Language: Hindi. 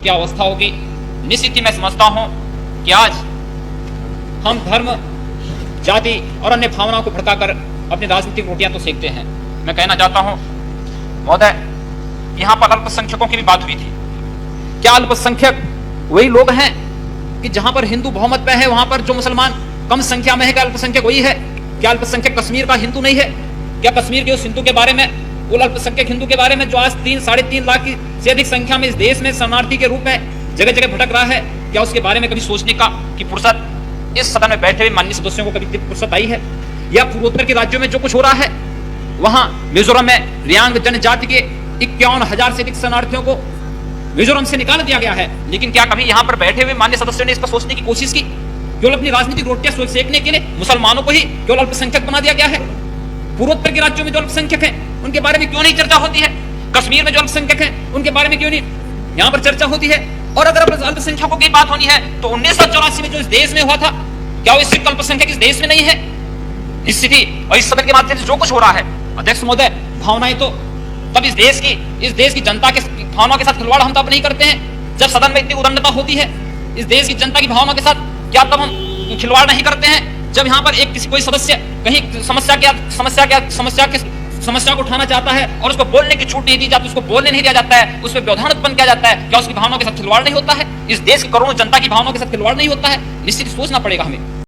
क्या अवस्था होगी। निश्चित ही मैं समझता हूं कि आज हम धर्म, जाति और अन्य भावनाओं को भड़काकर अपनी राजनीतिक रोटियां तो सेकते हैं। मैं कहना चाहता हूं महोदय, यहां पर अल्पसंख्यकों की भी बात हुई थी। क्या अल्पसंख्यक वही लोग हैं कि जहां पर हिंदू बहुमत में है वहां पर जो मुसलमान कम संख्या में है, क्या अल्पसंख्यक वही है? क्या अल्पसंख्यक कश्मीर का हिंदू नहीं है? क्या कश्मीर के उस हिंदू के बारे में, वो अल्पसंख्यक हिंदू के बारे में जो आज 3-3.5 लाख की से अधिक संख्या में इस देश में शरणार्थी के रूप में जगह जगह भटक रहा है, क्या उसके बारे में कभी सोचने का कि फुर्सत इस सदन में बैठे हुए माननीय सदस्यों को कभी फुर्सत आई है? या पूर्वोत्तर के राज्यों में जो कुछ हो रहा है, वहां मिजोरम में रियांग जनजाति के 51,000 से अधिक शरणार्थियों को मिजोरम से निकाल दिया गया है, लेकिन क्या कभी यहां पर बैठे हुए माननीय सदस्यों ने इसका सोचने की कोशिश की? केवल अपनी राजनीतिक रोटियां सेकने के लिए मुसलमानों को ही केवल अल्पसंख्यक बना दिया गया है। पूर्वोत्तर के राज्यों में जो अल्पसंख्यक हैं उनके बारे में क्यों नहीं चर्चा होती है? कश्मीर में जो अल्पसंख्यक हैं उनके बारे में क्यों नहीं यहां पर चर्चा होती है? और अगर अल्पसंख्यकों की बात होनी है तो 1984 में जो इस देश में हुआ था, क्या वो सिख अल्पसंख्यक इस देश में नहीं है? इस स्थिति और इस सदन के माध्यम से जो कुछ हो रहा है, अध्यक्ष महोदय, भावनाएं तो तब इस देश की जनता के भावनाओं के साथ खिलवाड़ हम तब नहीं करते हैं जब सदन में इतनी उदंडता होती है। इस देश की जनता की भावनाओं के साथ क्या तब हम खिलवाड़ नहीं करते हैं जब यहाँ पर एक कोई सदस्य कहीं समस्या को उठाना चाहता है और उसको बोलने की छूट नहीं दी जाती, उसको बोलने नहीं दिया जाता है, उसमें व्यवधान उत्पन्न किया जाता है? क्या उसकी भावनाओं के साथ खिलवाड़ नहीं होता है? इस देश की करोड़ों जनता की भावनाओं के साथ खिलवाड़ नहीं होता है? निश्चित सोचना पड़ेगा हमें।